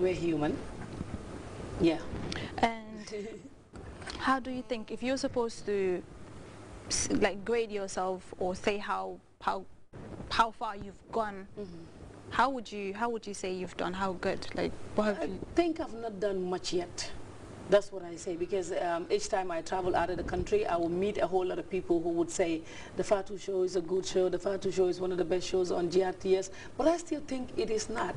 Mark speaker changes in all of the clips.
Speaker 1: we're human. Yeah.
Speaker 2: And how do you think, if you're supposed to like grade yourself or say how far you've gone, how would you say you've done? How good? Like, what have you?
Speaker 1: I think I've not done much yet. That's what I say, because each time I travel out of the country, I will meet a whole lot of people who would say the Fatu show is a good show, the Fatu show is one of the best shows on GRTS, but I still think it is not.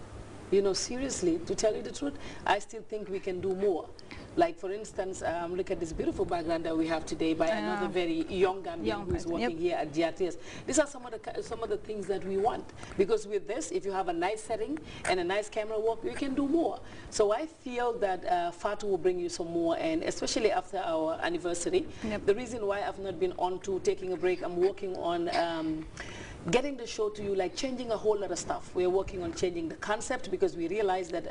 Speaker 1: You know, seriously, to tell you the truth, I still think we can do more. Like, for instance, look at this beautiful background that we have today by another very young Gambian who is working here at GRTS. These are some of the things that we want. Because with this, if you have a nice setting and a nice camera work, you can do more. So I feel that Fatu will bring you some more, and especially after our anniversary. The reason why I've not been on to taking a break, I'm working on getting the show to you, like changing a whole lot of stuff. We're working on changing the concept, because we realize that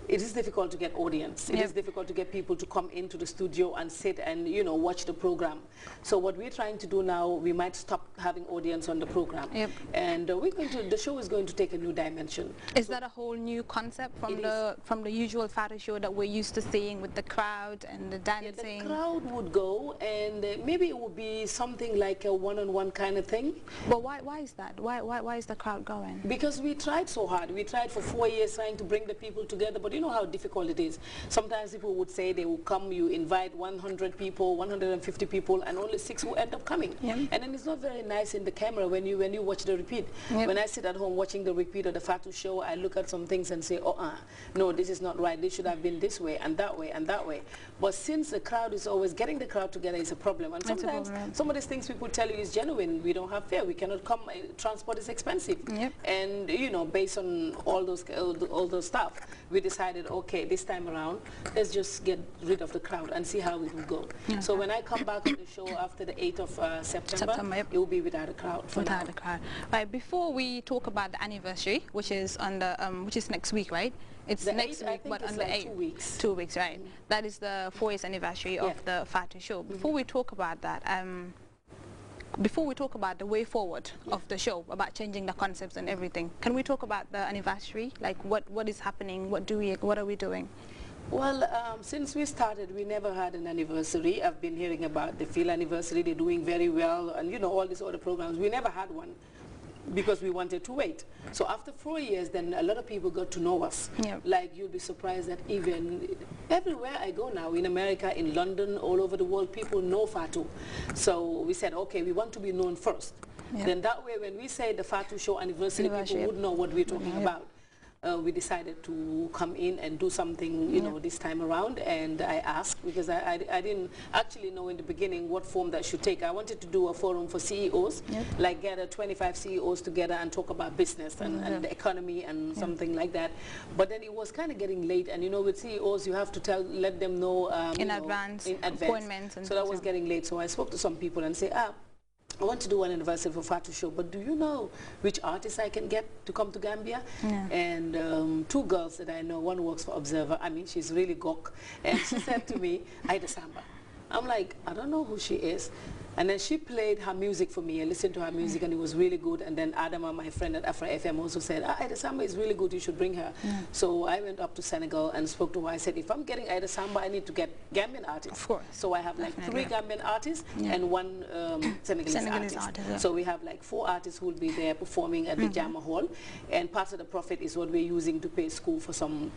Speaker 1: it is difficult to get audience. It is difficult to get people to come into the studio and sit and, you know, watch the program. So what we're trying to do now, we might stop having audience on the program. And the show is going to take a new dimension.
Speaker 2: Is that a whole new concept from the usual Fatu show that we're used to seeing with the crowd and the dancing?
Speaker 1: The crowd would go, and maybe it would be something like a one-on-one kind of thing.
Speaker 2: But why is that? Why is the crowd going?
Speaker 1: Because we tried so hard. We tried for 4 years trying to bring the people together, but you know how difficult it is. Sometimes people would say they will come, you invite 100 people, 150 people, and only 6 will end up coming. And then it's not very nice in the camera when you watch the repeat. When I sit at home watching the repeat of the Fatu show, I look at some things and say, no, this is not right. This should have been this way and that way and that way. But since the crowd is always getting the crowd together is a problem. And sometimes some of these things people tell you is genuine. We don't have fare. We cannot come. Transport is expensive. And, you know, based on all those stuff, we decided, okay, this time around, let's just get rid of the crowd and see how it will go. So when I come back on the show after the 8th of September, it will be without a crowd.
Speaker 2: Without a crowd. Right. Before we talk about the anniversary, which is on the which is next week, right? It's next week, but on the 8th. 2 weeks. 2 weeks, right? That is the 4th anniversary of the Fatu show. Before we talk about that, before we talk about the way forward of the show, about changing the concepts and everything, can we talk about the anniversary? Like, what is happening? What are we doing?
Speaker 1: Well, since we started, we never had an anniversary. I've been hearing about the Feel anniversary. They're doing very well, and you know, all these other programs. We never had one, because we wanted to wait. So after 4 years, then a lot of people got to know us. Like, you'll be surprised that even everywhere I go now, in America, in London, all over the world, people know Fatu. So we said, okay, we want to be known first. Then that way, when we say the Fatu show anniversary, people would know what we're talking about. We decided to come in and do something, you know, this time around, and I asked, because I didn't actually know in the beginning what form that should take. I wanted to do a forum for CEOs, like gather 25 CEOs together and talk about business and the economy and something like that. But then it was kind of getting late, and you know, with CEOs, you have to let them know
Speaker 2: in advance, appointments. And
Speaker 1: so that was getting late. So I spoke to some people and say, I want to do an anniversary for Fatu show, but do you know which artists I can get to come to Gambia? And 2 girls that I know, one works for Observer. I mean, she's really gawk. And she said to me, Ida Samba. I'm like, I don't know who she is. And then she played her music for me. I listened to her music, and it was really good. And then Adama, my friend at Afra FM, also said, Ida Samba is really good, you should bring her. So I went up to Senegal and spoke to her. I said, if I'm getting Ida Samba, I need to get Gambian artists. Of course. So I have like 3 Gambian artists and 1 Senegalese artist. So we have like 4 artists who will be there performing at the Jama Hall. And part of the profit is what we're using to pay school for some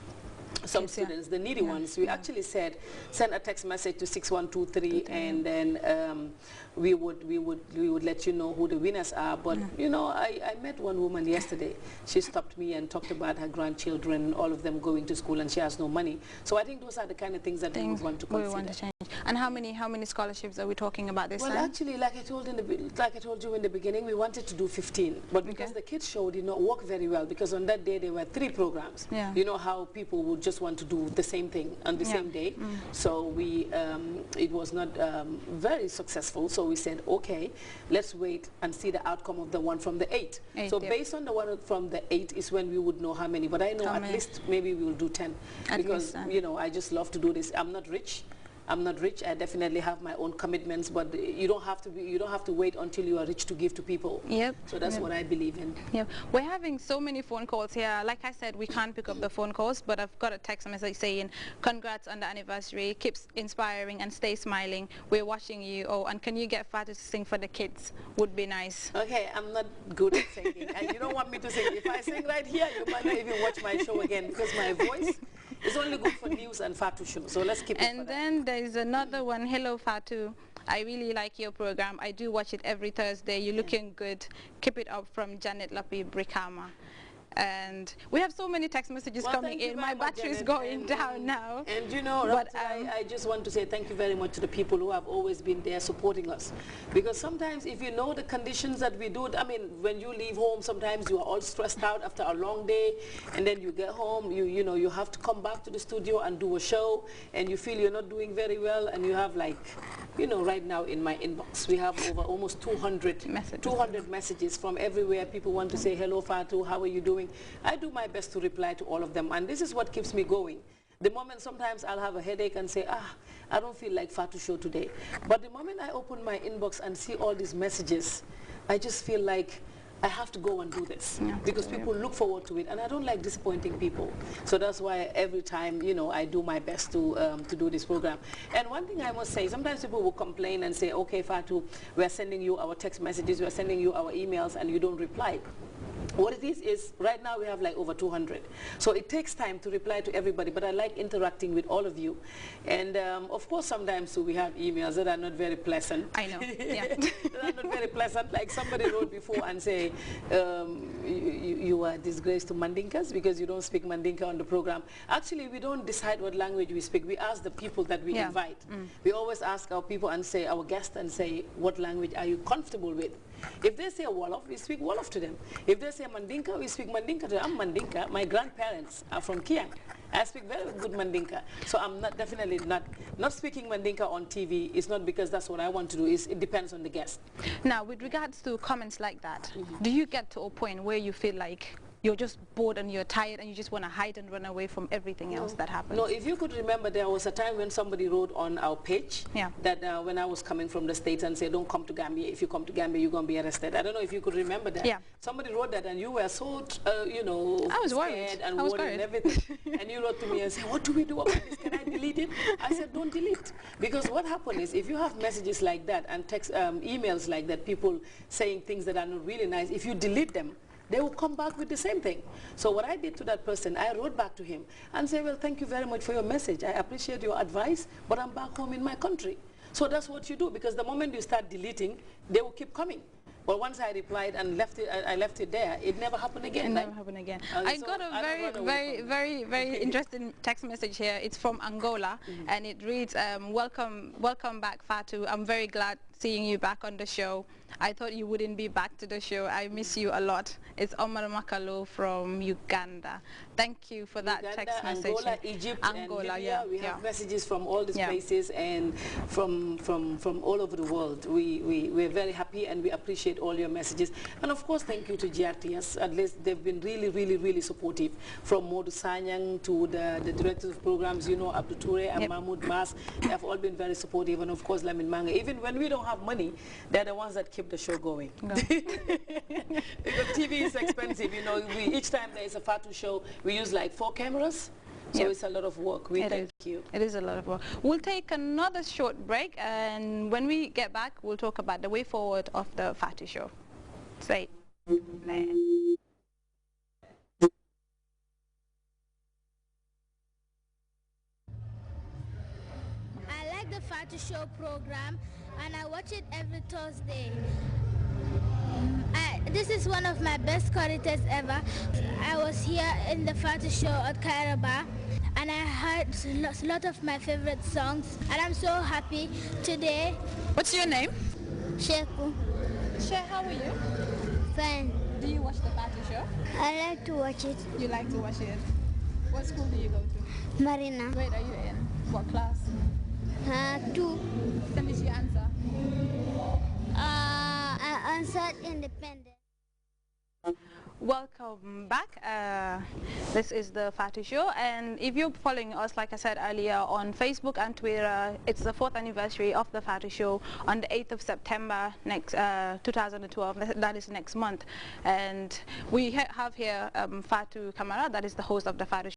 Speaker 1: students, the needy ones. We actually said, send a text message to 6123, and then we would let you know who the winners are. But you know, I met one woman yesterday. She stopped me and talked about her grandchildren, all of them going to school, and she has no money. So I think those are the kind of things that we would want to consider.
Speaker 2: We want to change. And how many scholarships are we talking about this time?
Speaker 1: Well, actually, like I told you in the beginning, we wanted to do 15, but because the kids show did not work very well, because on that day there were 3 programs. You know how people would just want to do the same thing on the same day. So we it was not very successful. So we said, okay, let's wait and see the outcome of the one from the 8th. So based on the one from the 8th is when we would know how many. But I know at least maybe we will do 10, because you know, I just love to do this. I'm not rich. I'm not rich. I definitely have my own commitments, but you don't have to wait until you are rich to give to people.
Speaker 2: Yep.
Speaker 1: So that's what I believe in.
Speaker 2: Yep. We're having so many phone calls here. Like I said, we can't pick up the phone calls, but I've got a text message saying, congrats on the anniversary, keeps inspiring and stay smiling. We're watching you. Oh, and can you get Fatu to sing for the kids? Would be nice.
Speaker 1: Okay, I'm not good at singing. And you don't want me to sing. If I sing right here, you might not even watch my show again because my voice is only good for news and Fatu show. So let's keep it for that.
Speaker 2: And then there's another one. Hello, Fatu. I really like your program. I do watch it every Thursday. You're looking good. Keep it up, from Janet Lapi Brikama. And we have so many text messages coming in. My battery is going down now.
Speaker 1: And you know, but I just want to say thank you very much to the people who have always been there supporting us. Because sometimes if you know the conditions that we do, I mean, when you leave home, sometimes you are all stressed out after a long day, and then you get home, you know, you have to come back to the studio and do a show, and you feel you're not doing very well, and you have like, you know, right now in my inbox, we have over almost 200 messages from everywhere. People want to say, hello, Fatu, how are you doing? I do my best to reply to all of them, and this is what keeps me going. The moment sometimes I'll have a headache and say, I don't feel like Fatu show today. But the moment I open my inbox and see all these messages, I just feel like I have to go and do this, because people look forward to it, and I don't like disappointing people. So that's why every time, you know, I do my best to do this program. And one thing I must say, sometimes people will complain and say, okay, Fatu, we're sending you our text messages, we're sending you our emails, and you don't reply. What it is right now we have like over 200. So it takes time to reply to everybody, but I like interacting with all of you. And of course sometimes we have emails that are not very pleasant.
Speaker 2: I know, yeah.
Speaker 1: That are not very pleasant. Like somebody wrote before and say, you are a disgrace to Mandinkas because you don't speak Mandinka on the program. Actually, we don't decide what language we speak. We ask the people that we invite. We always ask our people and say, our guests, and say, what language are you comfortable with? If they say Wolof, we speak Wolof to them. If they say Mandinka, we speak Mandinka to them. I'm Mandinka. My grandparents are from Kiang. I speak very good Mandinka. So I'm definitely not speaking Mandinka on TV. It's not because that's what I want to do. It depends on the guest.
Speaker 2: Now, with regards to comments like that, do you get to a point where you feel like you're just bored and you're tired and you just want to hide and run away from everything else that happens?
Speaker 1: No, if you could remember, there was a time when somebody wrote on our page that when I was coming from the States and said, don't come to Gambia. If you come to Gambia, you're going to be arrested. I don't know if you could remember that.
Speaker 2: Yeah.
Speaker 1: Somebody wrote that and you were so, you know,
Speaker 2: I was
Speaker 1: scared
Speaker 2: worried.
Speaker 1: and worried and everything. And you wrote to me and said, what do we do about this? Can I delete it? I said, don't delete. Because what happened is, if you have messages like that and text, emails like that, people saying things that are not really nice, if you delete them, they will come back with the same thing. So what I did to that person, I wrote back to him and said, well, thank you very much for your message. I appreciate your advice, but I'm back home in my country. So that's what you do, because the moment you start deleting, they will keep coming. But once I replied and I left it there, it never happened again.
Speaker 2: It never happened again. I got a very interesting text message here. It's from Angola, and it reads, welcome back, Fatu. I'm very glad seeing you back on the show. I thought you wouldn't be back to the show. I miss you a lot. It's Omar Makalo from Uganda. Thank you for that text message.
Speaker 1: Angola, Egypt,
Speaker 2: Angola,
Speaker 1: and Libya. We have messages from all these places and from all over the world. We're very happy and we appreciate all your messages. And of course, thank you to GRTS. At least they've been really supportive. From Modu Sanyang to the directors of programs, you know, Abdou Toure and Mahmoud Mas. They have all been very supportive. And of course, Lamin Manga. Even when we don't have money, they're the ones that keep the show going. Because TV is expensive, you know. Each time there is a Fatu show, we use like 4 cameras. So it's a lot of work. Thank you.
Speaker 2: It is a lot of work. We'll take another short break, and when we get back, we'll talk about the way forward of the Fatu show. Say.
Speaker 3: I like the Fatu show program, and I watch it every Thursday. This is one of my best qualities ever. I was here in the Fatu show at Kairaba, and I heard a lot of my favorite songs, and I'm so happy today.
Speaker 2: What's your name?
Speaker 3: Sheku.
Speaker 2: She, how are you?
Speaker 3: Fine.
Speaker 2: Do you watch the Fatu show?
Speaker 3: I like to watch it.
Speaker 2: You like to watch it? What school do you go to?
Speaker 3: Marina.
Speaker 2: Where are you in? What class?
Speaker 3: 2.
Speaker 2: Send me your answer.
Speaker 3: I answered independent.
Speaker 2: welcome back. This is the Fatu Show, and if you're following us, like I said earlier, on Facebook and Twitter, it's the 4th anniversary of the Fatu Show on the 8th of September next 2012. That is next month, and we have here Fatu Kamara, that is the host of the Fatu Show.